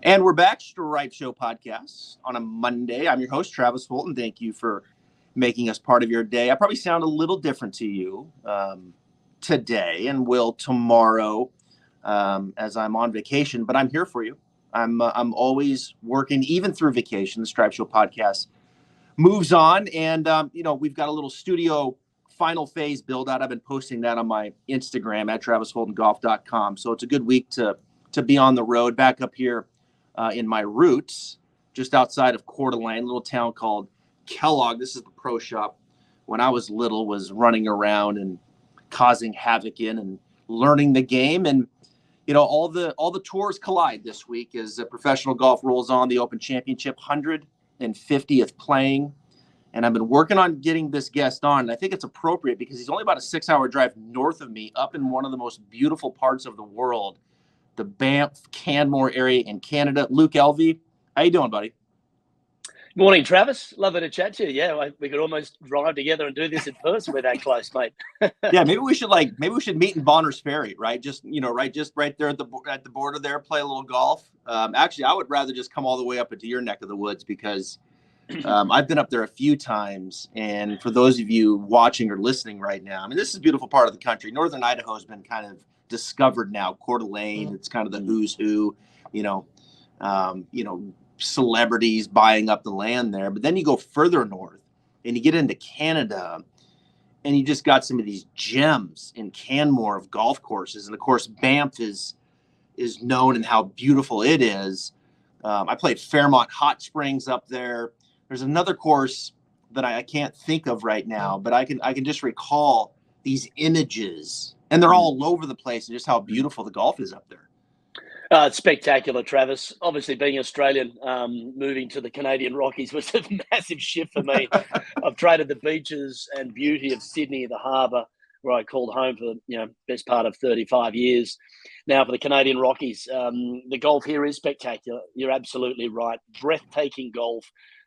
And we're back, Stripe Show podcast on a Monday. I'm your host, Travis Fulton. Thank you for making us part of your day. I probably sound a little different to you today and will tomorrow as I'm on vacation, but I'm here for you. I'm always working, even through vacation. The Stripe Show podcast moves on, and we've got a little studio final phase build out. I've been posting that on my Instagram at travisholtongolf.com. So it's a good week to be on the road, back up here in my roots, just outside of Coeur d'Alene, a little town called Kellogg. This is the pro shop. When I was little, was running around and causing havoc in and learning the game. And all the tours collide this week as professional golf rolls on. The Open Championship, 150th playing. And I've been working on getting this guest on. And I think it's appropriate because he's only about a 6-hour drive north of me, up in one of the most beautiful parts of the world, the Banff, Canmore area in Canada. Luke Elvey, how you doing, buddy? Morning, Travis. Lovely to chat to you. Yeah, we could almost drive together and do this in person. We're that close, mate. Yeah, maybe we should meet in Bonners Ferry, right? Just right there at the border there, play a little golf. Actually, I would rather just come all the way up into your neck of the woods because I've been up there a few times. And for those of you watching or listening right now, I mean, this is a beautiful part of the country. Northern Idaho has been kind of discovered now. Coeur d'Alene, it's kind of the who's who, celebrities buying up the land there. But then you go further north and you get into Canada and you just got some of these gems in Canmore of golf courses. And of course, Banff is known in how beautiful it is. I played Fairmont Hot Springs up there. There's another course that I can't think of right now, but I can just recall these images, and they're all over the place, and just how beautiful the golf is up there. It's spectacular, Travis. Obviously, being Australian, moving to the Canadian Rockies was a massive shift for me. I've traded the beaches and beauty of Sydney, the harbour, where I called home for best part of 35 years. Now for the Canadian Rockies, the golf here is spectacular. You're absolutely right. Breathtaking golf.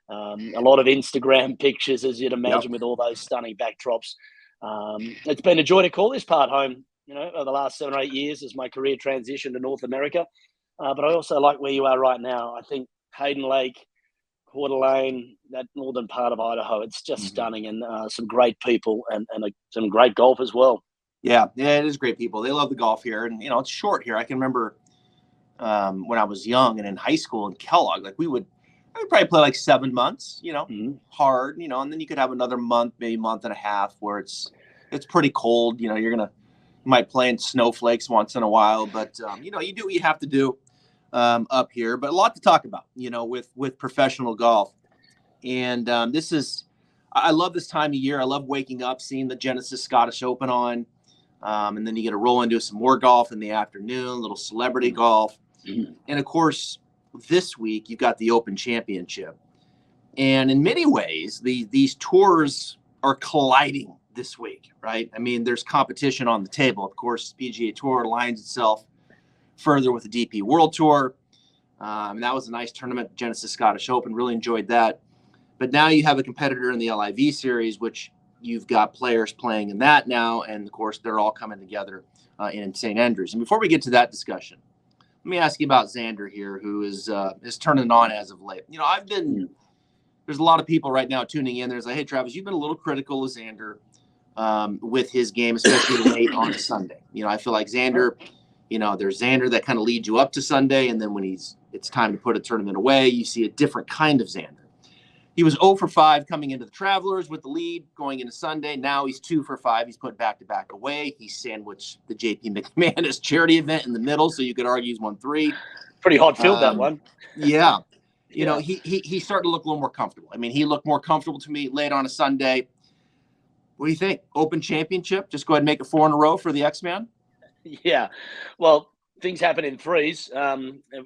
A lot of Instagram pictures, as you'd imagine, with all those stunning backdrops. It's been a joy to call this part home, over the last 7 or 8 years as my career transitioned to North America. But I also like where you are right now. I think Hayden Lake, Coeur d'Alene, that northern part of Idaho, it's just stunning, and some great people and some great golf as well. Yeah, it is great people. They love the golf here, and it's short here. I can remember when I was young and in high school in Kellogg, I would probably play like 7 months, hard, and then you could have another month, maybe month and a half where it's pretty cold. You might play in snowflakes once in a while, but you do what you have to do up here. But a lot to talk about, with professional golf. And I love this time of year. I love waking up, seeing the Genesis Scottish Open on. And then you get to roll into some more golf in the afternoon, little celebrity golf. And of course, this week you've got the Open Championship. And in many ways, these tours are colliding this week, right? I mean, there's competition on the table. Of course, PGA Tour aligns itself further with the DP World Tour. And that was a nice tournament, Genesis Scottish Open. Really enjoyed that. But now you have a competitor in the LIV series, which you've got players playing in that now. And of course, they're all coming together in St. Andrews. And before we get to that discussion, let me ask you about Xander here, who is turning on as of late. There's a lot of people right now tuning in. There's like, hey, Travis, you've been a little critical of Xander with his game, especially late on a Sunday. I feel like Xander, there's Xander that kind of leads you up to Sunday. And then when it's time to put a tournament away, you see a different kind of Xander. He was 0 for 5 coming into the Travelers with the lead going into Sunday. Now he's 2 for 5. He's put back-to-back away. He sandwiched the JP McManus charity event in the middle, so you could argue he's won 3. Pretty hot field, that one. Yeah. He started to look a little more comfortable. I mean, he looked more comfortable to me late on a Sunday. What do you think? Open Championship? Just go ahead and make it 4 in a row for the X-Man? Yeah. Well, things happen in threes.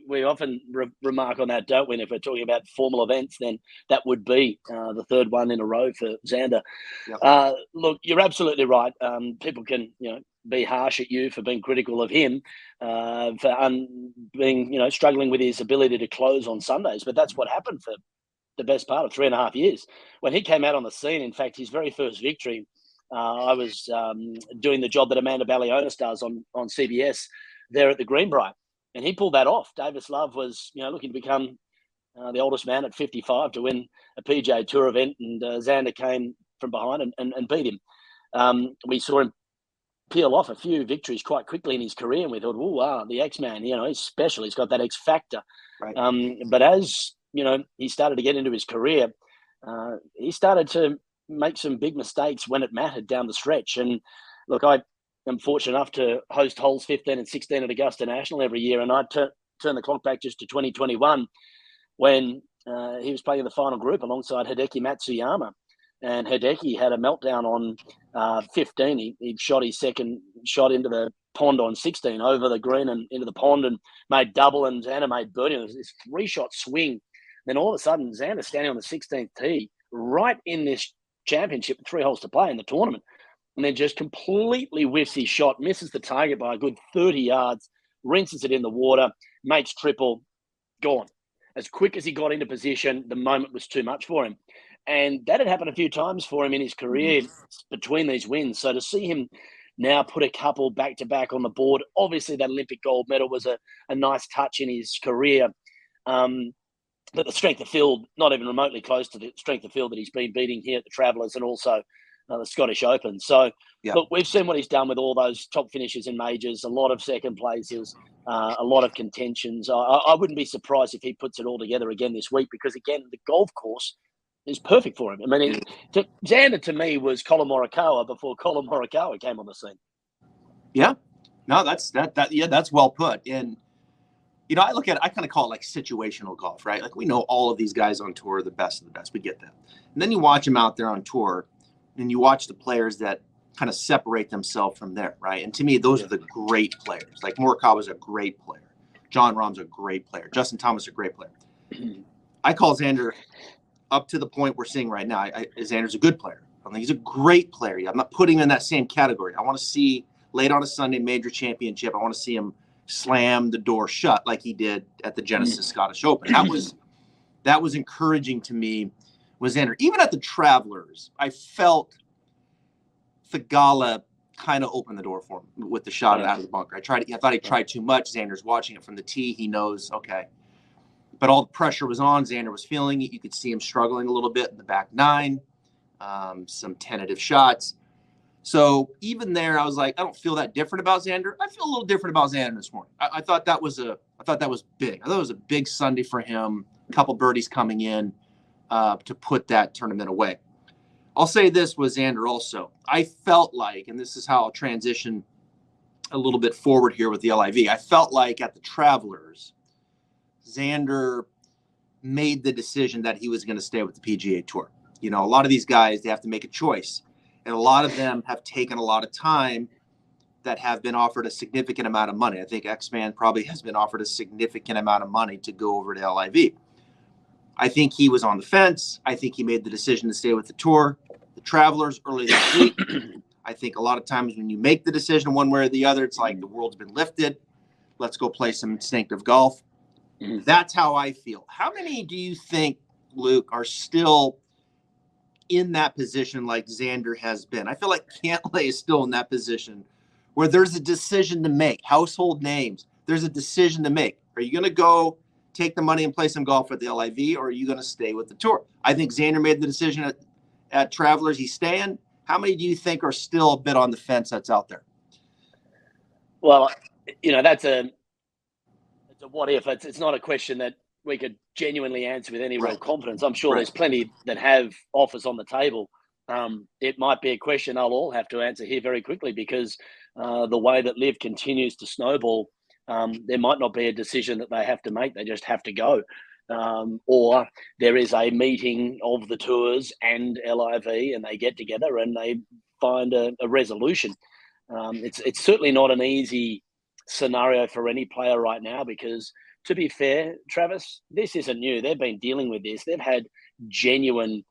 We often remark on that, don't we? And if we're talking about formal events, then that would be the 3rd one in a row for Xander. Yep. Look, you're absolutely right. People can, be harsh at you for being critical of him, for being, struggling with his ability to close on Sundays. But that's what happened for the best part of 3.5 years. When he came out on the scene, in fact, his very first victory, I was doing the job that Amanda Balionis does on CBS there at the Greenbrier. And he pulled that off. Davis Love was, looking to become the oldest man at 55 to win a PGA Tour event, and Xander came from behind and beat him. We saw him peel off a few victories quite quickly in his career, and we thought, oh, wow, the X-Man, he's special. He's got that X factor. Right. But as, he started to get into his career, he started to make some big mistakes when it mattered down the stretch. And look, I am fortunate enough to host holes 15 and 16 at Augusta National every year, and I turn the clock back just to 2021 when he was playing in the final group alongside Hideki Matsuyama. And Hideki had a meltdown on 15. He shot his second shot into the pond on 16, over the green and into the pond, and made double, and Xander made birdie. It was this 3-shot swing. Then all of a sudden, Xander standing on the 16th tee, right in this championship, 3 holes to play in the tournament, and then just completely whiffs his shot, misses the target by a good 30 yards, rinses it in the water, makes triple, gone. As quick as he got into position, the moment was too much for him. And that had happened a few times for him in his career between these wins. So to see him now put a couple back-to-back on the board, obviously that Olympic gold medal was a nice touch in his career. But the strength of field, not even remotely close to the strength of field that he's been beating here at the Travellers and also the Scottish Open. So, Look, we've seen what he's done with all those top finishes in majors, a lot of second places, a lot of contentions. I wouldn't be surprised if he puts it all together again this week because, again, the golf course is perfect for him. I mean, Xander to me was Colin Morikawa before Colin Morikawa came on the scene. Yeah, no, that's well put. And I look at it, I kind of call it like situational golf, right? Like we know all of these guys on tour are the best of the best. We get that. And then you watch them out there on tour, and you watch the players that kind of separate themselves from there, right? And to me, those are the great players. Like Morikawa's a great player. Jon Rahm's a great player. Justin Thomas a great player. I call Xander, up to the point we're seeing right now, Xander's a good player. I think he's a great player. I'm not putting him in that same category. I want to see late on a Sunday major championship, I want to see him slam the door shut like he did at the Genesis Scottish Open. That was encouraging to me with Xander. Even at the Travellers, I felt Thigala kind of opened the door for him with the shot out of the bunker. I thought he tried too much. Xander's watching it from the tee. He knows, okay. But all the pressure was on. Xander was feeling it. You could see him struggling a little bit in the back nine, some tentative shots. So even there, I was like, I don't feel that different about Xander. I feel a little different about Xander this morning. I thought that was big. I thought it was a big Sunday for him. A couple birdies coming in to put that tournament away. I'll say this with Xander also. I felt like, and this is how I'll transition a little bit forward here with the LIV. I felt like at the Travellers, Xander made the decision that he was going to stay with the PGA Tour. A lot of these guys, they have to make a choice. And a lot of them have taken a lot of time that have been offered a significant amount of money. I think X-Man probably has been offered a significant amount of money to go over to LIV. I think he was on the fence. I think he made the decision to stay with the Tour. The Travellers early this week. I think a lot of times when you make the decision one way or the other, it's like the world's been lifted. Let's go play some instinctive golf. That's how I feel. How many do you think, Luke, are still in that position like Xander has been? I feel like Cantlay is still in that position where there's a decision to make. Household names, there's a decision to make. Are you going to go take the money and play some golf at the LIV, or are you going to stay with the Tour? I think Xander made the decision at Travellers. He's staying. How many do you think are still a bit on the fence that's out there? Well, that's a what if. It's not a question that we could genuinely answer with any real confidence. I'm sure there's plenty that have offers on the table. It might be a question they'll all have to answer here very quickly because the way that LIV continues to snowball, there might not be a decision that they have to make. They just have to go. Or there is a meeting of the tours and LIV and they get together and they find a resolution. It's certainly not an easy scenario for any player right now because, to be fair, Travis, this isn't new. They've been dealing with this. They've had genuine,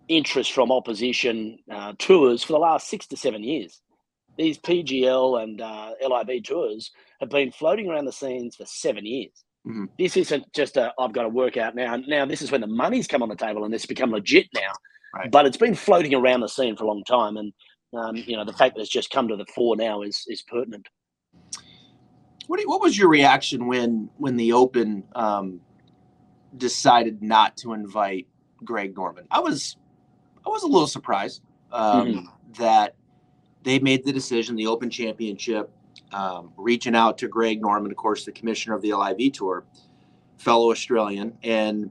interest from opposition tours for the last 6 to 7 years. These PGL and LIV tours have been floating around the scenes for 7 years. Mm-hmm. This isn't just I've got to work out now. Now, this is when the money's come on the table and it's become legit now. Right. But it's been floating around the scene for a long time. And, the fact that it's just come to the fore now is pertinent. What was your reaction when the Open decided not to invite Greg Norman? I was a little surprised that they made the decision, the Open Championship, reaching out to Greg Norman, of course, the commissioner of the LIV Tour, fellow Australian, and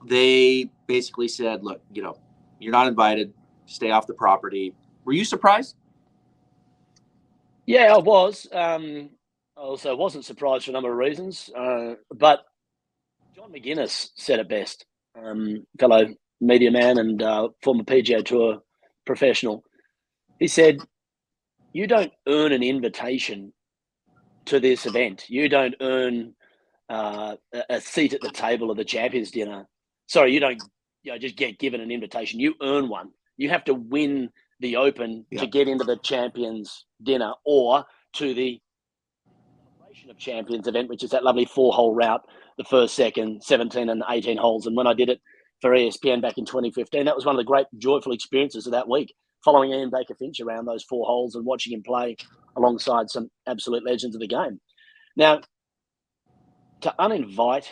they basically said, look, you're not invited, stay off the property. Were you surprised? Yeah, I was. I also wasn't surprised for a number of reasons, but John McGuinness said it best, fellow media man and former PGA Tour professional. He said, you don't earn an invitation to this event. You don't earn a seat at the table of the Champions Dinner. Sorry, you don't just get given an invitation. You earn one. You have to win the Open to get into the Champions Dinner or to the Celebration of Champions event, which is that lovely 4-hole route, the first, second, 17 and 18 holes. And when I did it for ESPN back in 2015, that was one of the great joyful experiences of that week, following Ian Baker Finch around those 4 holes and watching him play alongside some absolute legends of the game. Now, to uninvite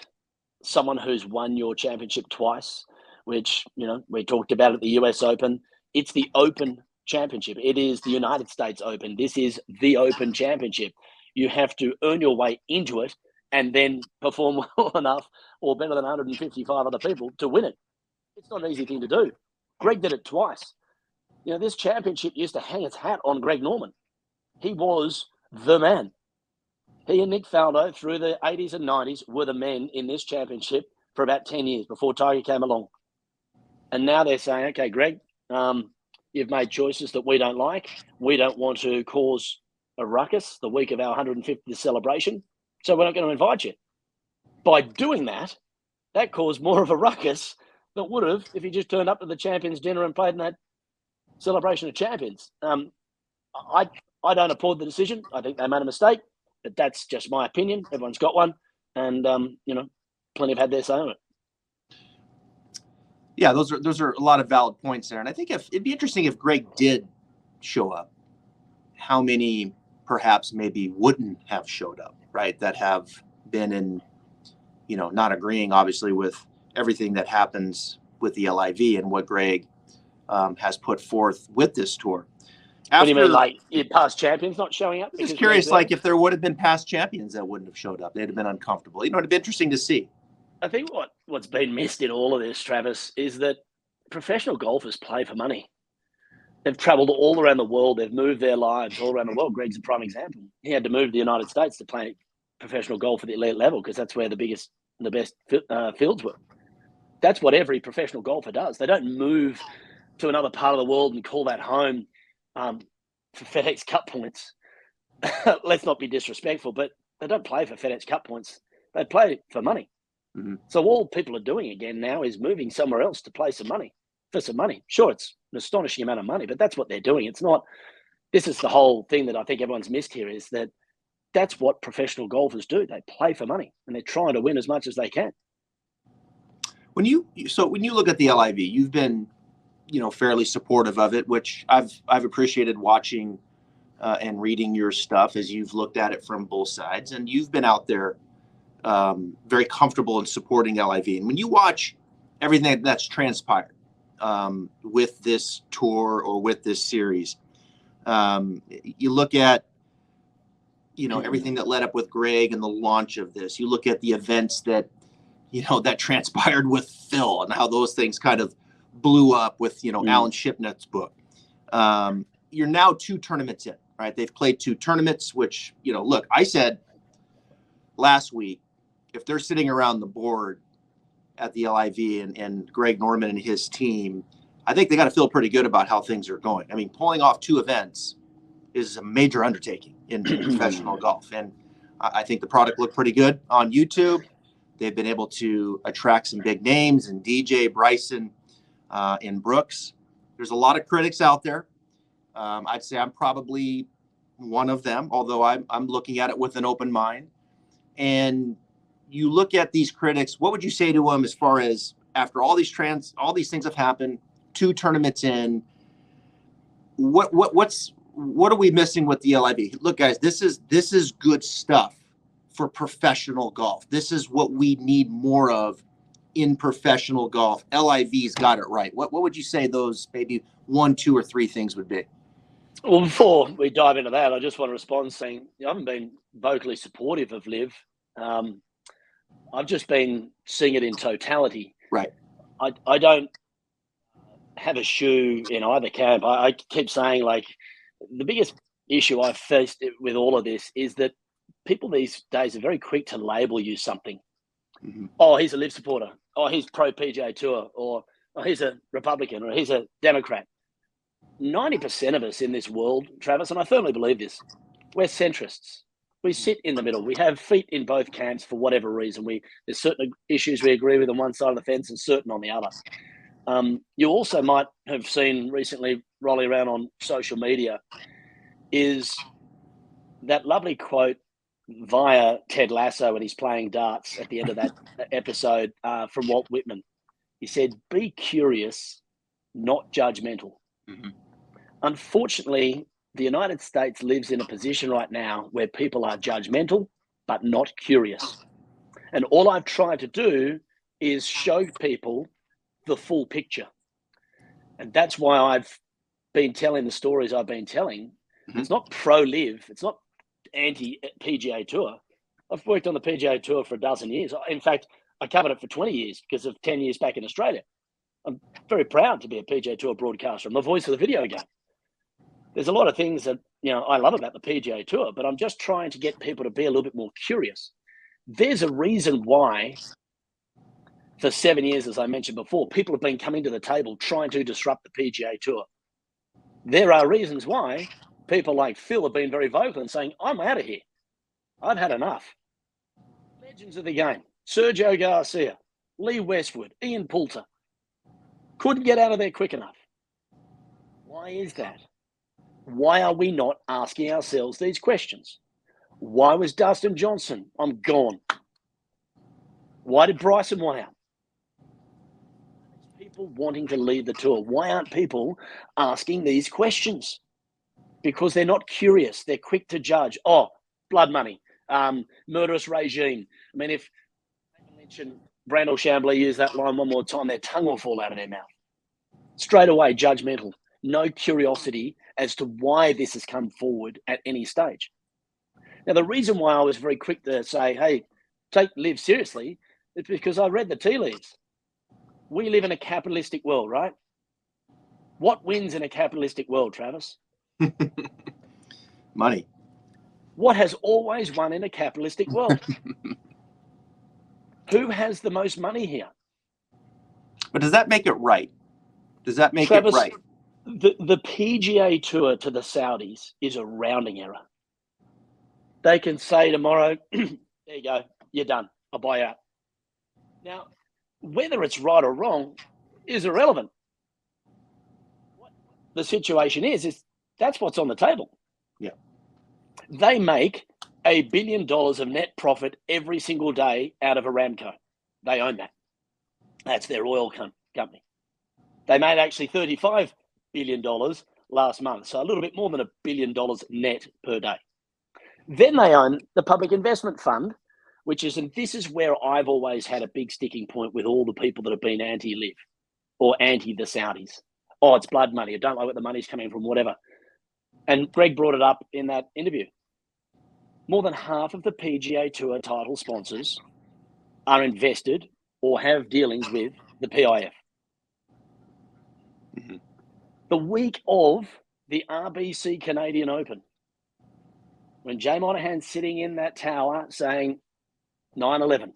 someone who's won your championship twice, which, we talked about at the US Open, it's the Open Championship. It is the United States Open. This is the Open Championship. You have to earn your way into it and then perform well enough or better than 155 other people to win it. It's not an easy thing to do. Greg did it twice. This championship used to hang its hat on Greg Norman. He was the man. He and Nick Faldo through the 80s and 90s were the men in this championship for about 10 years before Tiger came along. And now they're saying, okay, Greg, you've made choices that we don't like. We don't want to cause a ruckus the week of our 150th celebration, so we're not going to invite you. By doing that, that caused more of a ruckus than would have if he just turned up to the Champions Dinner and played in that Celebration of Champions. I don't applaud the decision. I think they made a mistake, but that's just my opinion. Everyone's got one, and plenty have had their say on it. Yeah, those are a lot of valid points there, and I think it'd be interesting if Greg did show up, how many perhaps maybe wouldn't have showed up, right? That have been in, not agreeing obviously with everything that happens with the LIV and what Greg has put forth with this tour. What do you mean, like your past champions not showing up? I'm just curious, like if there would have been past champions that wouldn't have showed up, they'd have been uncomfortable. It'd be interesting to see. I think what's been missed in all of this, Travis, is that professional golfers play for money. They've traveled all around the world. They've moved their lives all around the world. Greg's a prime example. He had to move to the United States to play professional golf at the elite level because that's where the biggest and the best fields were. That's what every professional golfer does. They don't move to another part of the world and call that home for FedEx Cup points. Let's not be disrespectful, but they don't play for FedEx Cup points. They play for money. Mm-hmm. So all people are doing again now is moving somewhere else to play some money, for some money. Sure, it's an astonishing amount of money, but that's what they're doing. It's not, this is the whole thing that I think everyone's missed here is that that's what professional golfers do. They play for money and they're trying to win as much as they can. When you look at the LIV, you've been, fairly supportive of it, which I've appreciated watching and reading your stuff as you've looked at it from both sides, and you've been out there very comfortable in supporting LIV. And when you watch everything that's transpired with this tour or with this series, you look at, everything that led up with Greg and the launch of this. You look at the events that, that transpired with Phil and how those things kind of blew up with, Alan Shipnutt's book. You're now 2 tournaments in, right? They've played 2 tournaments, which, look, I said last week, if they're sitting around the board at the LIV and Greg Norman and his team, I think they got to feel pretty good about how things are going. I mean, pulling off 2 events is a major undertaking in professional golf. And I think the product looked pretty good on YouTube. They've been able to attract some big names and DJ, Bryson, and Brooks. There's a lot of critics out there. I'd say I'm probably one of them, although I'm looking at it with an open mind. And you look at these critics, what would you say to them as far as after all these things have happened, 2 tournaments in, what's what are we missing with the LIV? Look, guys, this is good stuff for professional golf. This is what we need more of in professional golf. LIV's got it right. What would you say those maybe 1, 2, or 3 things would be? Well, before we dive into that, I just want to respond saying I haven't been vocally supportive of LIV. I've just been seeing it in totality. Right. I don't have a shoe in either camp. I keep saying, like, the biggest issue I've faced with all of this is that people these days are very quick to label you something. Mm-hmm. Oh, he's a LIV supporter. Oh, he's pro PGA Tour. Or oh, he's a Republican, or he's a Democrat. 90% of us in this world, Travis, and I firmly believe this, we're centrists. We sit in the middle. We have feet in both camps for whatever reason. There's certain issues we agree with on one side of the fence and certain on the other. You also might have seen recently rolling around on social media is that lovely quote via Ted Lasso when he's playing darts at the end of that episode from Walt Whitman. He said, "Be curious, not judgmental." Mm-hmm. Unfortunately, the United States lives in a position right now where people are judgmental, but not curious. And all I've tried to do is show people the full picture. And that's why I've been telling the stories I've been telling. Mm-hmm. It's not pro-LIV. It's not anti-PGA Tour. I've worked on the PGA Tour for a dozen years. In fact, I covered it for 20 years because of 10 years back in Australia. I'm very proud to be a PGA Tour broadcaster. I'm the voice of the video game. There's a lot of things that, I love about the PGA Tour, but I'm just trying to get people to be a little bit more curious. There's a reason why for 7 years, as I mentioned before, people have been coming to the table trying to disrupt the PGA Tour. There are reasons why people like Phil have been very vocal and saying, I'm out of here. I've had enough. Legends of the game, Sergio Garcia, Lee Westwood, Ian Poulter, couldn't get out of there quick enough. Why is that? Why are we not asking ourselves these questions? Why was Dustin Johnson? I'm gone. Why did Bryson want out? People wanting to leave the tour. Why aren't people asking these questions? Because they're not curious. They're quick to judge. Oh, blood money, murderous regime. I mean, if Lynch and Brandel Chambly use that line one more time, their tongue will fall out of their mouth. Straight away, judgmental. No curiosity as to why this has come forward at any stage. Now, the reason why I was very quick to say, hey, take LIV seriously, is because I read the tea leaves. We live in a capitalistic world, right? What wins in a capitalistic world, Travis? Money. What has always won in a capitalistic world? Who has the most money here? But does that make it right? Does that make Travis, it right? The PGA Tour to the Saudis is a rounding error. They can say tomorrow, there you go, you're done, I'll buy out. Now, whether it's right or wrong is irrelevant. What the situation is that's what's on the table. Yeah. They make $1 billion of net profit every single day out of Aramco. They own that. That's their oil company. They made actually $35 billion last month, so a little bit more than $1 billion net per day. Then they own the Public Investment Fund, which is, and this is where I've always had a big sticking point with all the people that have been anti-LIV or anti the Saudis. Oh, it's blood money. I don't like where the money's coming from, whatever. And Greg brought it up in that interview. More than half of the PGA Tour title sponsors are invested or have dealings with the PIF. Mm-hmm. The week of the RBC Canadian Open, when Jay Monahan's sitting in that tower saying 9/11,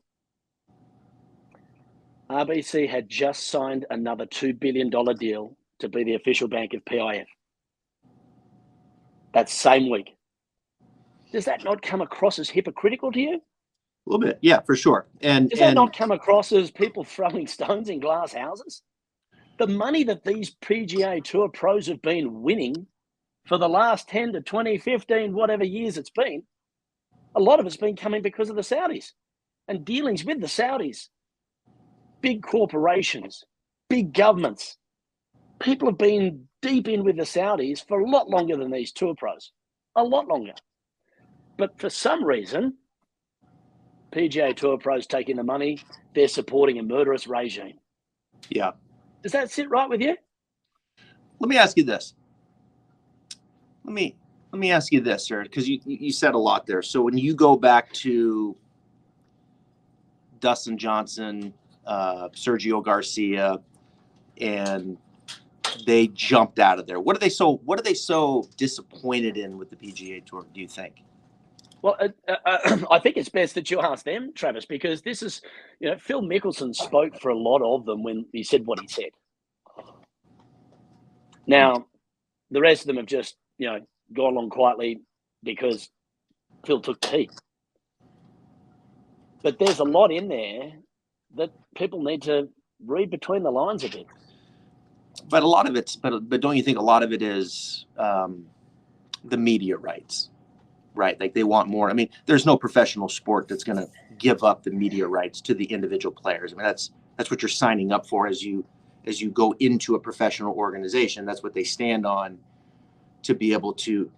RBC had just signed another $2 billion deal to be the official bank of PIF. That same week. Does that not come across as hypocritical to you? A little bit, yeah, for sure. And does that not come across as people throwing stones in glass houses? The money that these PGA Tour pros have been winning for the last 10 to 20, 15, whatever years it's been, a lot of it's been coming because of the Saudis and dealings with the Saudis. Big corporations, big governments. People have been deep in with the Saudis for a lot longer than these tour pros. A lot longer. But for some reason, PGA Tour pros taking the money, they're supporting a murderous regime. Yeah. Does that sit right with you? Let me ask you this. Let me ask you this, sir, because you said a lot there. So when you go back to Dustin Johnson, Sergio Garcia, and they jumped out of there, what are they so disappointed in with the PGA Tour, do you think? Well, I think it's best that you ask them, Travis, because this is, Phil Mickelson spoke for a lot of them when he said what he said. Now, the rest of them have just, gone along quietly because Phil took the heat. But there's a lot in there that people need to read between the lines a bit. But a lot of it's, but don't you think a lot of it is the media rights? Right, like they want more. I mean, there's no professional sport that's going to give up the media rights to the individual players. I mean, that's what you're signing up for as you go into a professional organization. That's what they stand on, to be able to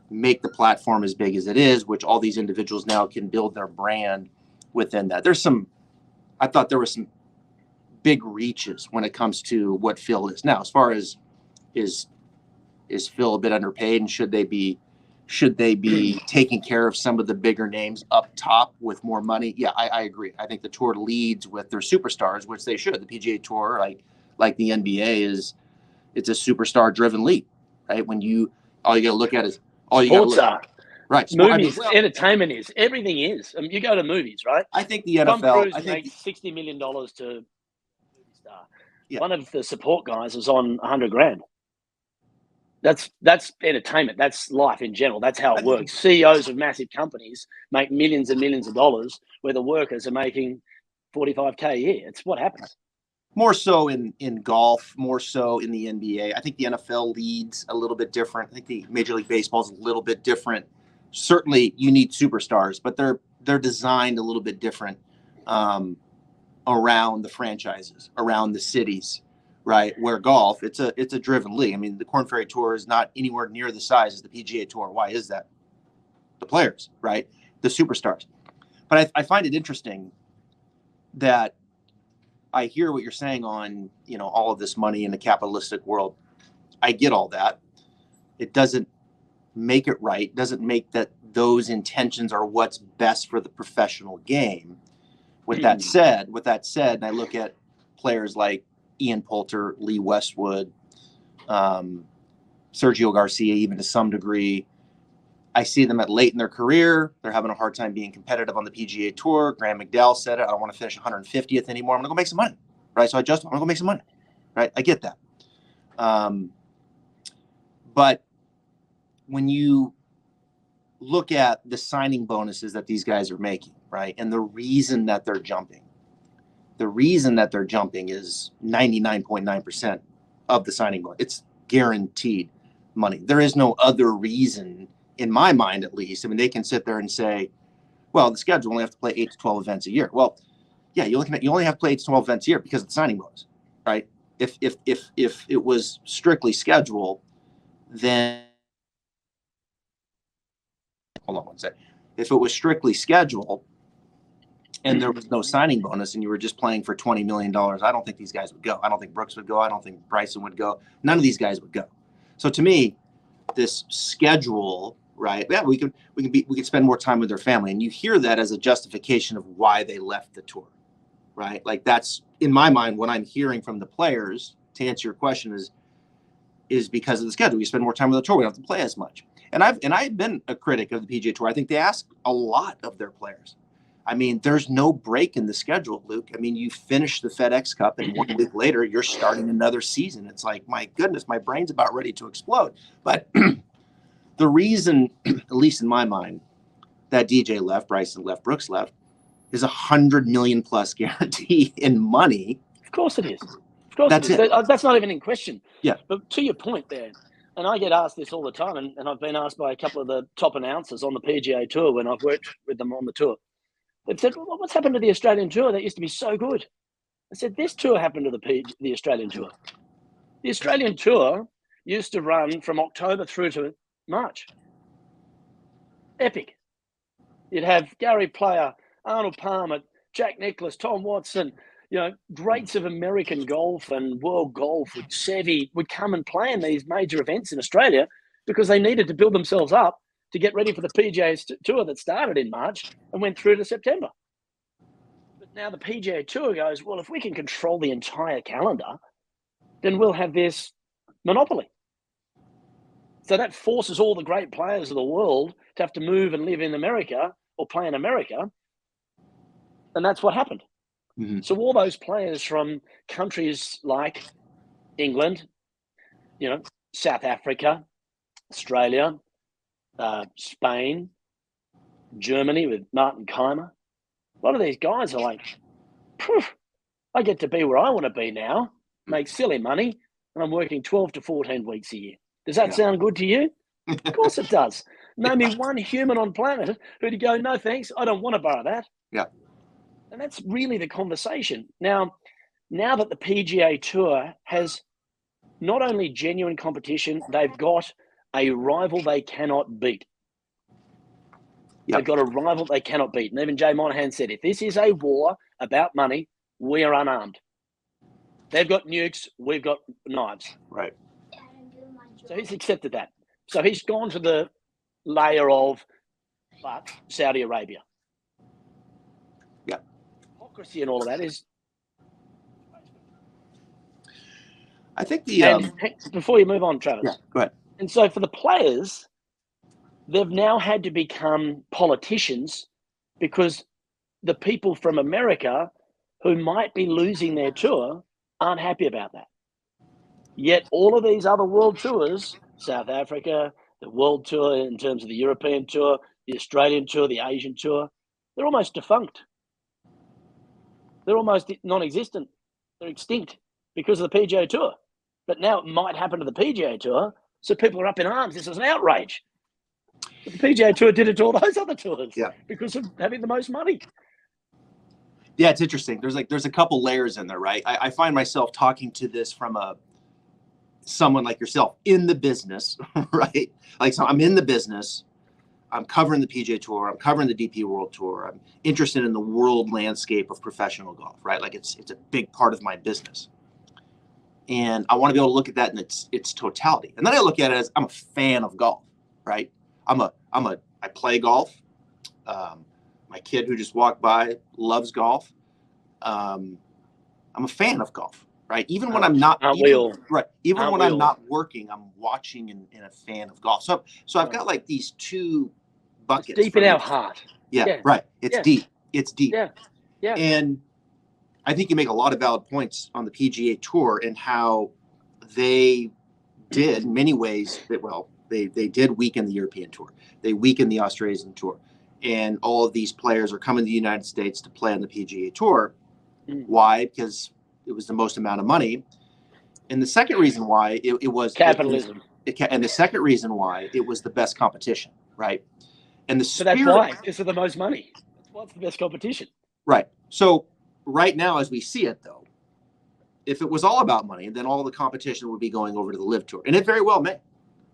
make the platform as big as it is, which all these individuals now can build their brand within that. I thought there were some big reaches when it comes to what Phil is now. As far as is Phil a bit underpaid, and should they be taking care of some of the bigger names up top with more money? Yeah, I agree. I think the tour leads with their superstars, which they should. The PGA Tour, like the NBA, it's a superstar-driven league, right? When all you got to look at is all you got to look at. Right. Movies, entertainment is. Everything is. I mean, you go to movies, right? I think the NFL. Tom Cruise makes $60 million to movie star. Yeah. One of the support guys is on $100,000. That's entertainment. That's life in general. That's how it works. CEOs of massive companies make millions and millions of dollars, where the workers are making $45K a year. It's what happens. More so in golf, more so in the NBA. I think the NFL leads a little bit different. I think the Major League Baseball is a little bit different. Certainly, you need superstars, but they're designed a little bit different around the franchises, around the cities. Right, where golf, it's a driven league. I mean, the Korn Ferry Tour is not anywhere near the size as the PGA Tour. Why is that? The players, right? The superstars. But I find it interesting that I hear what you're saying on, all of this money in the capitalistic world. I get all that. It doesn't make it right. Doesn't make that those intentions are what's best for the professional game. With that said, and I look at players like Ian Poulter, Lee Westwood, Sergio Garcia, even to some degree. I see them at late in their career. They're having a hard time being competitive on the PGA Tour. Graham McDowell said it. I don't want to finish 150th anymore. I'm going to go make some money. Right? So I'm going to go make some money. Right? I get that. But when you look at the signing bonuses that these guys are making, right, and the reason that they're jumping, is 99.9% of the signing bonus. It's guaranteed money. There is no other reason, in my mind at least. I mean, they can sit there and say, well, the schedule only have to play 8 to 12 events a year. Well, yeah, you only have to play 8 to 12 events a year because of the signing bonus, right? If it was strictly schedule, then hold on one second. If it was strictly schedule, and there was no signing bonus, and you were just playing for $20 million, I don't think these guys would go. I don't think Brooks would go. I don't think Bryson would go. None of these guys would go. So to me, this schedule, right? Yeah, we could spend more time with their family, and you hear that as a justification of why they left the tour, right? Like that's in my mind what I'm hearing from the players. To answer your question, is because of the schedule. You spend more time with the tour. We don't have to play as much. And I've been a critic of the PGA Tour. I think they ask a lot of their players. I mean, there's no break in the schedule, Luke. I mean, you finish the FedEx Cup, and 1 week later, you're starting another season. It's like, my goodness, my brain's about ready to explode. But the reason, at least in my mind, that DJ left, Bryson left, Brooks left, is $100 million plus guarantee in money. Of course it is. Of course it is. That's not even in question. Yeah. But to your point there, and I get asked this all the time, and I've been asked by a couple of the top announcers on the PGA Tour when I've worked with them on the tour. They've said, well, what's happened to the Australian Tour? That used to be so good. I said, this tour happened to the Australian Tour. The Australian Tour used to run from October through to March. Epic. You'd have Gary Player, Arnold Palmer, Jack Nicklaus, Tom Watson, greats of American golf and world golf with Seve would come and play in these major events in Australia because they needed to build themselves up to get ready for the PGA Tour that started in March and went through to September. But now the PGA Tour goes, well, if we can control the entire calendar, then we'll have this monopoly. So that forces all the great players of the world to have to move and live in America or play in America. And that's what happened. Mm-hmm. So all those players from countries like England, South Africa, Australia, Spain, Germany with Martin Keimer, a lot of these guys are like, I get to be where I want to be now, make silly money, and I'm working 12 to 14 weeks a year. Does that sound good to you? Of course it does. Name me one human on planet who'd go, no thanks, I don't want to borrow that. Yeah. And that's really the conversation. Now that the PGA Tour has not only genuine competition, they've got a rival they cannot beat. Yep. They've got a rival they cannot beat. And even Jay Monahan said, if this is a war about money, we are unarmed. They've got nukes, we've got knives. Right. So he's accepted that. So he's gone to the layer of Saudi Arabia. Yeah. Hypocrisy and all of that is. I think the. Before you move on, Travis. Yeah, go ahead. And so for the players, they've now had to become politicians because the people from America who might be losing their tour aren't happy about that. Yet all of these other world tours, South Africa, the world tour in terms of the European tour, the Australian tour, the Asian tour, they're almost defunct. They're almost non-existent. They're extinct because of the PGA Tour. But now it might happen to the PGA Tour, so people are up in arms. This is an outrage. But the PGA Tour did it to all those other tours because of having the most money. Yeah, it's interesting. There's a couple layers in there, right? I find myself talking to this from someone like yourself in the business, right? Like, so I'm in the business. I'm covering the PGA Tour. I'm covering the DP World Tour. I'm interested in the world landscape of professional golf, right? Like it's a big part of my business. And I want to be able to look at that in its totality. And then I look at it as I'm a fan of golf, right? I play golf. My kid who just walked by loves golf. I'm a fan of golf, right? Even when I'm not, even when I'm not working, I'm watching and a fan of golf. So I've got like these two buckets. It's deep in our heart. Yeah, right. It's deep. It's deep. Yeah. And I think you make a lot of valid points on the PGA Tour and how they did in many ways they did weaken the European Tour. They weakened the Australian Tour. And all of these players are coming to the United States to play on the PGA Tour. Why? Because it was the most amount of money. And the second reason why it was capitalism. And the second reason why it was the best competition, right? And so that's why, because of the most money. That's why it's the best competition. Right. So right now, as we see it, though, if it was all about money, then all the competition would be going over to the LIV Tour, and it very well may,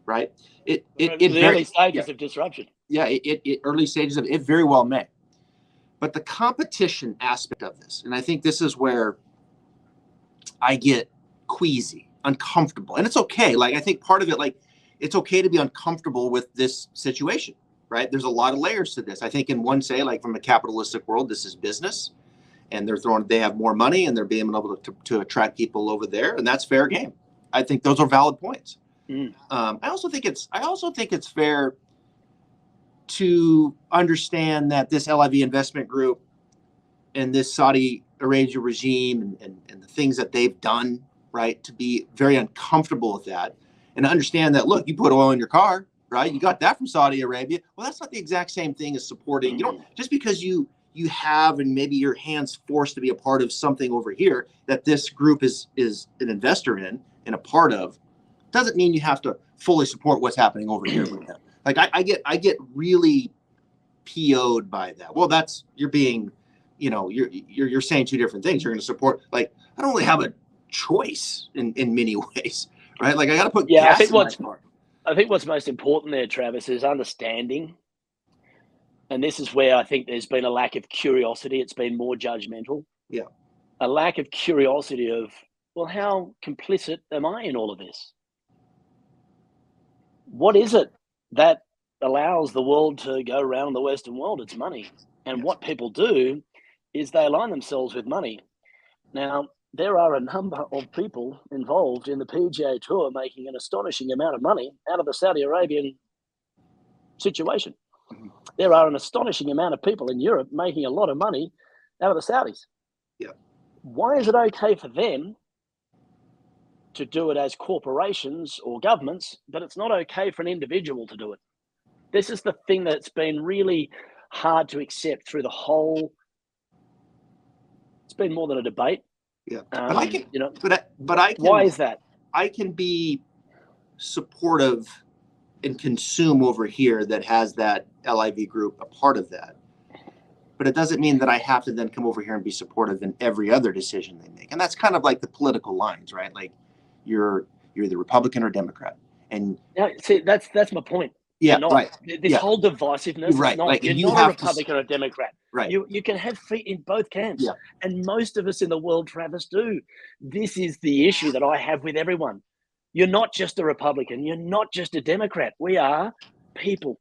right? The early stages of disruption. Yeah, early stages of it very well may. But the competition aspect of this, and I think this is where I get queasy, uncomfortable, and it's okay. Like I think part of it, like it's okay to be uncomfortable with this situation, right? There's a lot of layers to this. I think in one say, like from a capitalistic world, this is business. And they have more money and they're being able to attract people over there. And that's fair game. I think those are valid points. I also think it's fair to understand that this LIV investment group and this Saudi Arabia regime and the things that they've done, right, to be very uncomfortable with that and to understand that, look, you put oil in your car, right? You got that from Saudi Arabia. Well, that's not the exact same thing as supporting, just because you have, and maybe your hands forced to be a part of something over here that this group is an investor in and a part of, doesn't mean you have to fully support what's happening over here with them. Like I get really PO'd by that. Well, you're being, you're saying two different things. You're going to support, like, I don't really have a choice in many ways, right? Like I got to put Yeah, gas in my car. I think what's most important there, Travis, is understanding. And this is where I think there's been a lack of curiosity. It's been more judgmental. Yeah. A lack of curiosity of, well, how complicit am I in all of this? What is it that allows the world to go around the Western world? It's money. And what people do is they align themselves with money. Now, there are a number of people involved in the PGA Tour making an astonishing amount of money out of the Saudi Arabian situation. There are an astonishing amount of people in Europe making a lot of money out of the Saudis. Yeah. Why is it okay for them to do it as corporations or governments, but it's not okay for an individual to do it? This is the thing that's been really hard to accept through the whole. It's been more than a debate. Yeah, but I can, but I can. Why is that? I can be supportive and consume over here that has that LIV group a part of that. But it doesn't mean that I have to then come over here and be supportive in every other decision they make. And that's kind of like the political lines, right? Like you're either Republican or Democrat. And now, see, that's my point. Yeah, right. This whole divisiveness, right? Is not, like you're not a Republican or a Democrat. Right. You can have feet in both camps. Yeah. And most of us in the world, Travis, do. This is the issue that I have with everyone. You're not just a Republican. You're not just a Democrat. We are people.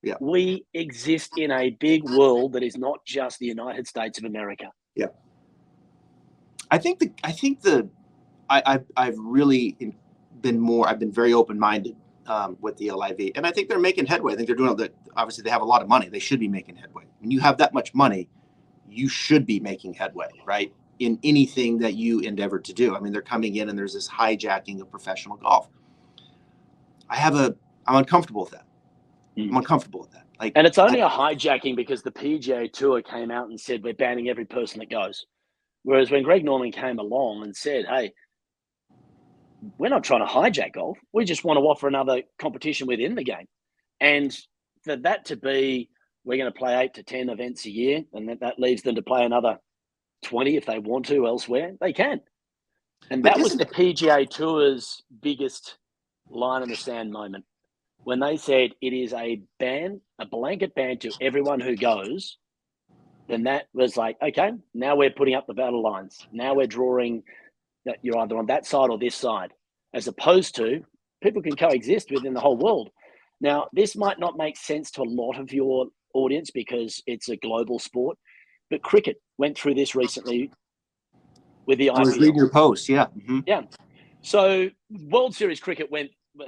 Yeah. We exist in a big world that is not just the United States of America. Yeah. I've really I've been very open-minded with the LIV, and I think they're making headway. I think they're doing that. Obviously, they have a lot of money. They should be making headway. When you have that much money, you should be making headway, right? In anything that you endeavor to do. I mean, they're coming in and there's this hijacking of professional golf. I'm uncomfortable with that. I'm uncomfortable with that. And it's only a hijacking because the PGA Tour came out and said we're banning every person that goes. Whereas when Greg Norman came along and said, hey, we're not trying to hijack golf. We just want to offer another competition within the game. And for that to be, we're going to play 8 to 10 events a year, and that leaves them to play another 20 if they want to elsewhere, they can. And that was the PGA Tour's biggest line in the sand moment. When they said it is a ban, a blanket ban to everyone who goes, then that was like, okay, now we're putting up the battle lines. Now we're drawing that you're either on that side or this side, as opposed to people can coexist within the whole world. Now, this might not make sense to a lot of your audience because it's a global sport, but cricket went through this recently with the IPL. I was reading your post, yeah. Mm-hmm. Yeah. So World Series cricket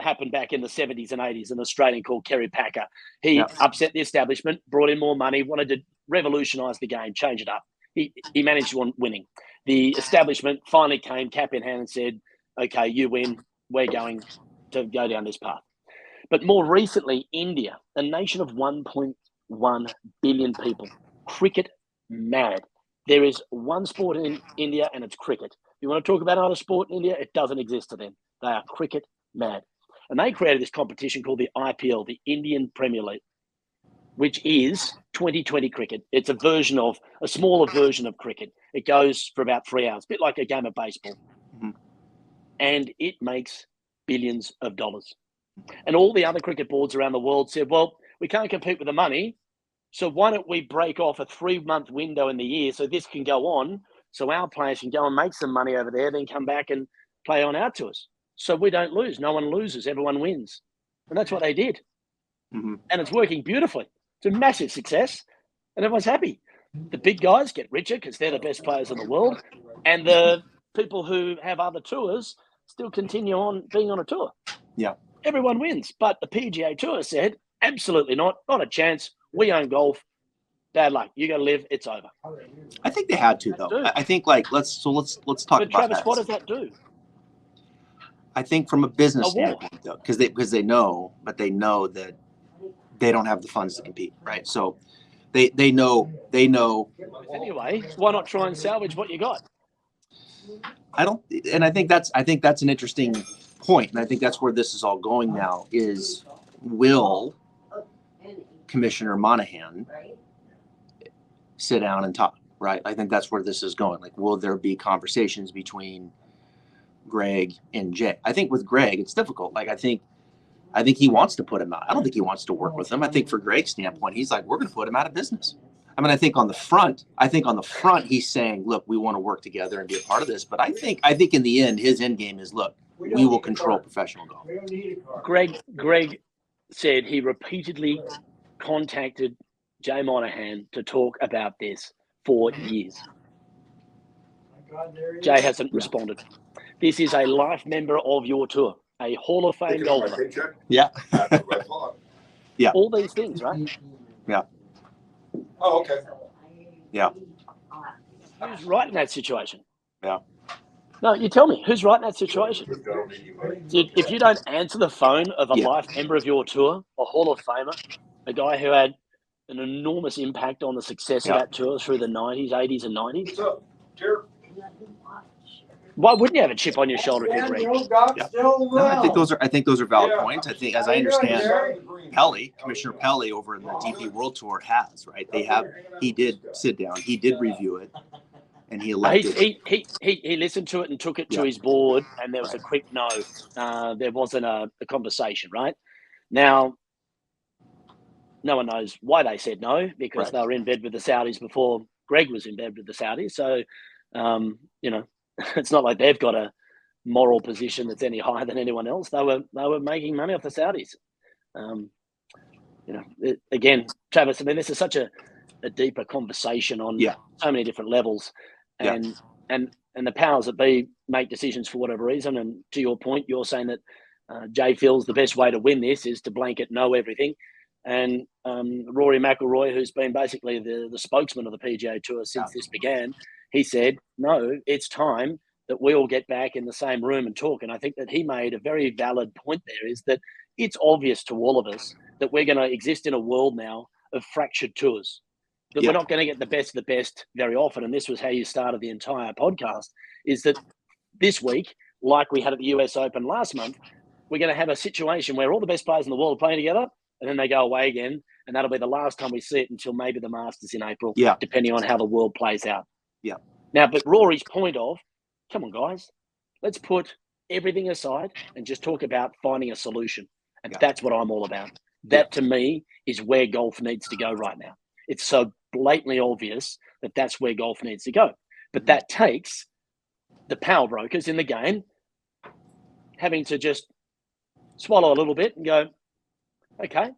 happened back in the 70s and 80s, an Australian called Kerry Packer. He upset the establishment, brought in more money, wanted to revolutionise the game, change it up. He managed on winning. The establishment finally came cap in hand and said, okay, you win. We're going to go down this path. But more recently, India, a nation of 1.1 billion people, cricket mad. There is one sport in India and it's cricket. If you want to talk about another sport in India, it doesn't exist to them. They are cricket mad. And they created this competition called the IPL, the Indian Premier League, which is 2020 cricket. It's a smaller version of cricket. It goes for about 3 hours, a bit like a game of baseball. Mm-hmm. And it makes billions of dollars. And all the other cricket boards around the world said, well, we can't compete with the money, so why don't we break off a 3-month window in the year so this can go on, so our players can go and make some money over there, then come back and play on our tours. So we don't lose. No one loses. Everyone wins. And that's what they did. Mm-hmm. And it's working beautifully. It's a massive success, and everyone's happy. The big guys get richer because they're the best players in the world, and the people who have other tours still continue on being on a tour. Yeah. Everyone wins. But the PGA Tour said, absolutely not a chance. We own golf. Bad luck. You got to live. It's over. I think they had to, though. I think, let's talk about Travis, that. what does that do? I think from a business standpoint, though, because they know that they don't have the funds to compete, right? So they know. Anyway, why not try and salvage what you got? I think that's an interesting point, and I think that's where this is all going now. Is will Commissioner Monahan sit down and talk? Right? I think that's where this is going. Like, will there be conversations between Greg, and Jay. I think with Greg, it's difficult. Like, I think he wants to put him out. I don't think he wants to work with him. I think for Greg's standpoint, he's like, we're going to put him out of business. I mean, I think on the front, he's saying, look, we want to work together and be a part of this. But I think in the end, his end game is, look, we will control professional golf. Greg said he repeatedly contacted Jay Monahan to talk about this for years. Jay hasn't responded. This is a life member of your tour, a Hall of Fame golfer. Yeah. Yeah. All these things, right? Yeah. Oh, okay. Yeah. Who's right in that situation? Yeah. No, you tell me, who's right in that situation? If you don't answer the phone of a life member of your tour, a Hall of Famer, a guy who had an enormous impact on the success of that tour through the 90s, 80s, and 90s. What's up, Jared? Why wouldn't you have a chip on your shoulder if you're Greg? Yeah. No, I think those are valid points. I think, as I understand, Commissioner Pelly over in the DP World Tour has, right? He did sit down, he did review it, and he elected. He listened to it and took it to his board, and there was a quick no. There wasn't a conversation, right? Now, no one knows why they said no, because they were in bed with the Saudis before Greg was in bed with the Saudis. So, it's not like they've got a moral position that's any higher than anyone else. They were making money off the Saudis. Again, Travis, I mean, this is such a deeper conversation on so many different levels, and the powers that be make decisions for whatever reason. And to your point, you're saying that Jay feels the best way to win this is to blanket know everything. And Rory McIlroy, who's been basically the spokesman of the PGA Tour since this began, he said, no, it's time that we all get back in the same room and talk. And I think that he made a very valid point there, is that it's obvious to all of us that we're going to exist in a world now of fractured tours, that we're not going to get the best of the best very often. And this was how you started the entire podcast, is that this week, like we had at the US Open last month, we're going to have a situation where all the best players in the world are playing together, and then they go away again. And that'll be the last time we see it until maybe the Masters in April, depending on how the world plays out. Yeah. Now, but Rory's point of, come on, guys, let's put everything aside and just talk about finding a solution. And that's what I'm all about. That, to me, is where golf needs to go right now. It's so blatantly obvious that that's where golf needs to go. But that takes the power brokers in the game having to just swallow a little bit and go, okay,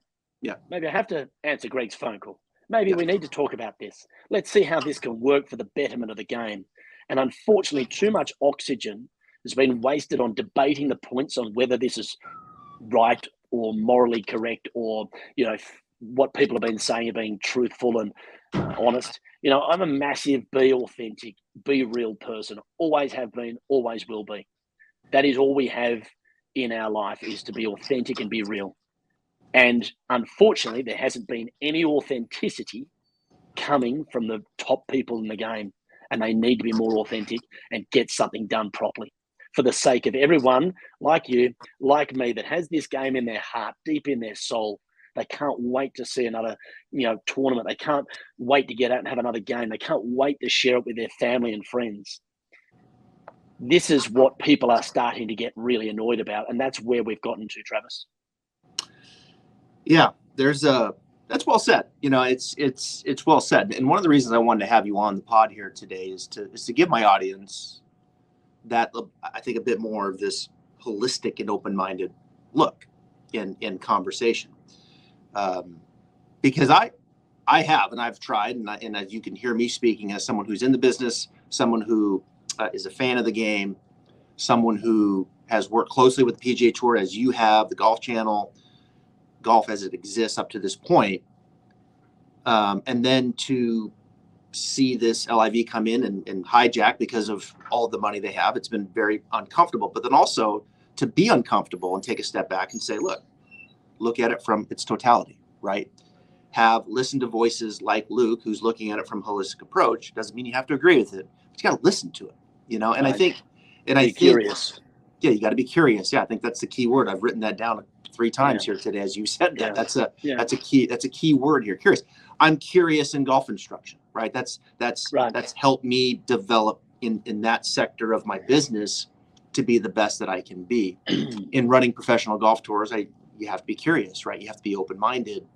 maybe I have to answer Greg's phone call. Maybe we need to talk about this. Let's see how this can work for the betterment of the game. And unfortunately, too much oxygen has been wasted on debating the points on whether this is right or morally correct, or, what people have been saying are being truthful and honest. I'm a massive be authentic, be real person. Always have been, always will be. That is all we have in our life, is to be authentic and be real. And unfortunately, there hasn't been any authenticity coming from the top people in the game. And they need to be more authentic and get something done properly for the sake of everyone like you, like me, that has this game in their heart, deep in their soul. They can't wait to see another, tournament. They can't wait to get out and have another game. They can't wait to share it with their family and friends. This is what people are starting to get really annoyed about. And that's where we've gotten to, Travis. Yeah, that's well said. It's well said. And one of the reasons I wanted to have you on the pod here today is to give my audience that, I think, a bit more of this holistic and open-minded look in conversation. Because I have, and I've tried, and as you can hear me speaking as someone who's in the business, someone who is a fan of the game, someone who has worked closely with the PGA Tour, as you have, the Golf Channel, golf as it exists up to this point, and then to see this LIV come in and hijack because of all the money they have. It's been very uncomfortable, but then also to be uncomfortable and take a step back and say, look at it from its totality, right? Listen to voices like Luke, who's looking at it from a holistic approach. Doesn't mean you have to agree with it, but you got to listen to it, and I think, curious. Yeah, you got to be curious. Yeah, I think that's the key word. I've written that down 3 times here today, as you said that. That's a key word here. Curious. I'm curious in golf instruction, right? That's helped me develop in that sector of my business to be the best that I can be. In running professional golf tours, you have to be curious, right? You have to be open-minded.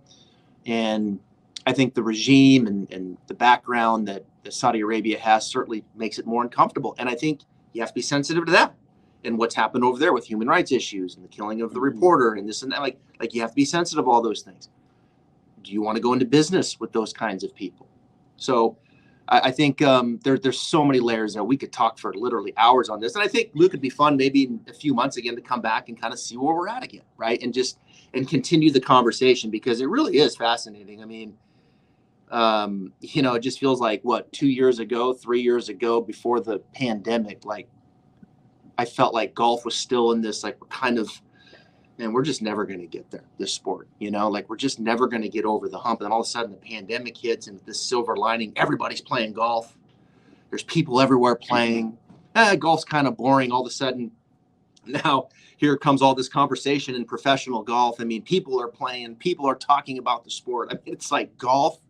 And I think the regime and the background that Saudi Arabia has certainly makes it more uncomfortable. And I think you have to be sensitive to that and what's happened over there with human rights issues and the killing of the reporter and this and that. Like you have to be sensitive to all those things. Do you want to go into business with those kinds of people? So I think there's so many layers there. We could talk for literally hours on this. And I think, Luke, it'd be fun maybe in a few months again to come back and kind of see where we're at again, right? And continue the conversation, because it really is fascinating. I mean, it just feels like, 2 years ago, 3 years ago, before the pandemic, like I felt like golf was still in this, like, kind of, man, we're just never going to get there, this sport, like we're just never going to get over the hump. And all of a sudden the pandemic hits and this silver lining, everybody's playing golf. There's people everywhere playing. Golf's kind of boring. All of a sudden now here comes all this conversation in professional golf. I mean, people are playing, people are talking about the sport. I mean, it's like golf,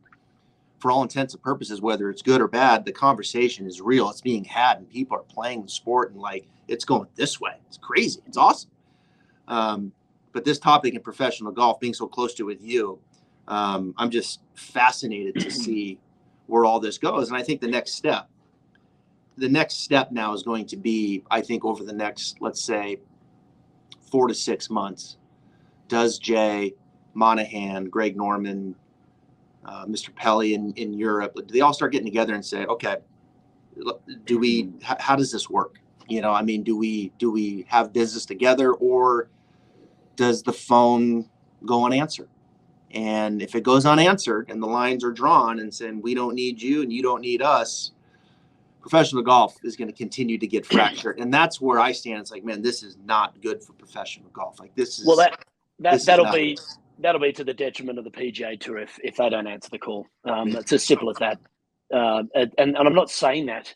for all intents and purposes, whether it's good or bad, the conversation is real. It's being had and people are playing the sport and like, it's going this way. It's crazy. It's awesome. But this topic in professional golf, being so close to it with you, I'm just fascinated to see where all this goes. And I think the next step now is going to be, I think over the next, let's say 4 to 6 months, does Jay, Monahan, Greg Norman, Mr. Pelly in Europe, do they all start getting together and say, okay, how does this work? I mean, do we have business together, or does the phone go unanswered? And if it goes unanswered and the lines are drawn and saying, we don't need you and you don't need us, professional golf is going to continue to get fractured. And that's where I stand. It's like, man, this is not good for professional golf. Like this is, well, that'll be to the detriment of the PGA Tour if they don't answer the call. It's as simple as that. And I'm not saying that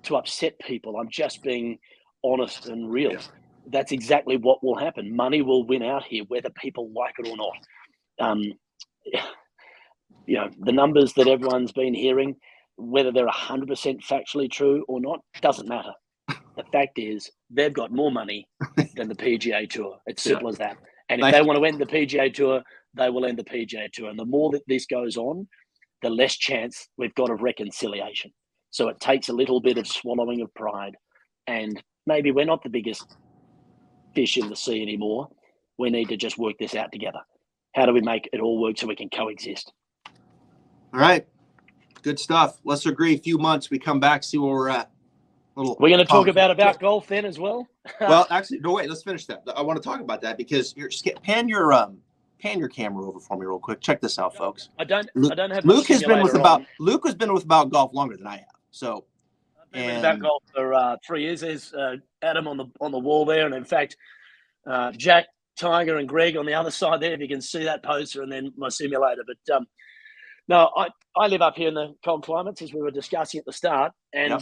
to upset people. I'm just being honest and real. Yeah. That's exactly what will happen. Money will win out here, whether people like it or not. The numbers that everyone's been hearing, whether they're 100% factually true or not, doesn't matter. The fact is, they've got more money than the PGA Tour. It's simple as that. And if they want to end the PGA Tour, they will end the PGA Tour. And the more that this goes on, the less chance we've got of reconciliation. So it takes a little bit of swallowing of pride. And maybe we're not the biggest fish in the sea anymore. We need to just work this out together. How do we make it all work so we can coexist? All right. Good stuff. Let's agree. A few months, we come back, see where we're at. We're going to talk about golf then as well. Well, actually, no, wait. Let's finish that. I want to talk about that because pan your camera over for me real quick. Check this out, folks. I don't have. Luke has been with about golf longer than I have. So. I've been about golf for 3 years. There's Adam on the wall there, and in fact, Jack, Tiger, and Greg on the other side there. If you can see that poster, and then my simulator. But no, I live up here in the cold climates, as we were discussing at the start, and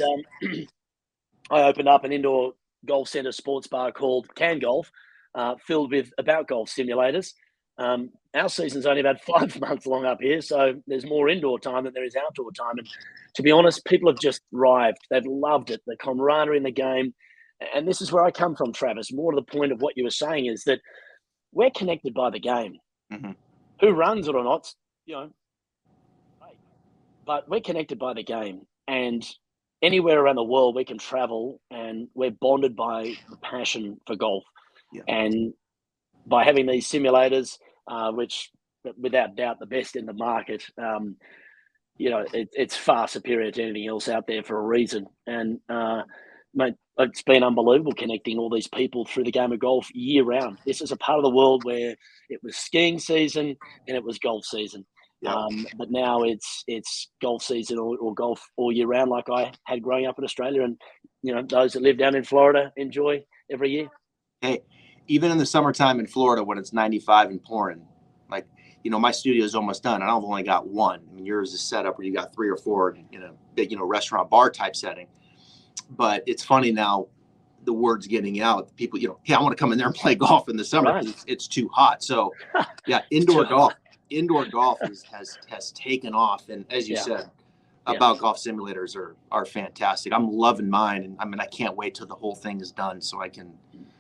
I opened up an indoor golf centre sports bar called Can Golf, filled with about golf simulators. Our season's only about 5 months long up here, so there's more indoor time than there is outdoor time. And to be honest, people have just thrived. They've loved it, the camaraderie in the game. And this is where I come from, Travis. More to the point of what you were saying is that we're connected by the game. Mm-hmm. Who runs it or not, but we're connected by the game. And anywhere around the world we can travel, and we're bonded by the passion for golf. Yeah. And by having these simulators, which without doubt the best in the market, it's far superior to anything else out there for a reason. And mate, it's been unbelievable connecting all these people through the game of golf year round. This is a part of the world where it was skiing season and it was golf season. Yeah. But now it's golf season or golf all year round, like I had growing up in Australia, and those that live down in Florida enjoy every year. Hey, even in the summertime in Florida when it's 95 and pouring, like my studio is almost done, and I've only got one. I mean, yours is set up where you got 3 or 4 in a big restaurant bar type setting. But it's funny now, the word's getting out. People, hey, I want to come in there and play golf in the summer. Right. It's too hot. So yeah, indoor golf has taken off. And as you said, about golf simulators are fantastic. I'm loving mine, and I mean I can't wait till the whole thing is done so I can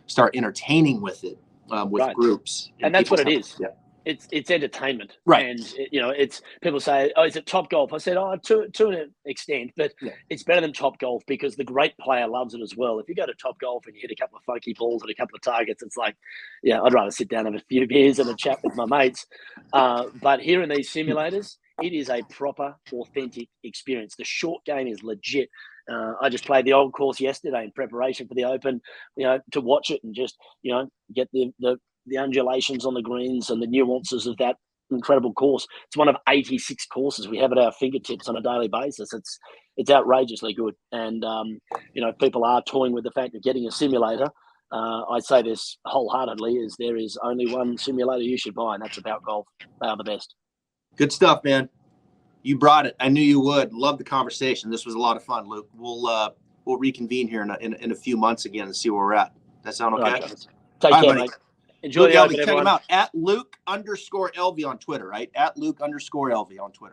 start entertaining with it with groups. And that's what it is. Yeah. It's entertainment, right? And it's people say, "Oh, is it Top Golf?" I said, "Oh, to an extent, but it's better than Top Golf because the great player loves it as well. If you go to Top Golf and you hit a couple of funky balls and a couple of targets, it's like, yeah, I'd rather sit down and have a few beers and a chat with my mates. But here in these simulators, it is a proper, authentic experience. The short game is legit. I just played the old course yesterday in preparation for the Open, to watch it and just get the undulations on the greens and the nuances of that incredible course. It's one of 86 courses we have at our fingertips on a daily basis. It's outrageously good. And, people are toying with the fact of getting a simulator. I say this wholeheartedly, is there is only one simulator you should buy, and that's About Golf. They are the best. Good stuff, man. You brought it. I knew you would. Love the conversation. This was a lot of fun, Luke. We'll reconvene here in a few months again and see where we're at. That sound okay? Right, take care, buddy. Mate. Enjoy Luke the Open, everyone. Check him out at Luke_LV on Twitter, right? At Luke_LV on Twitter.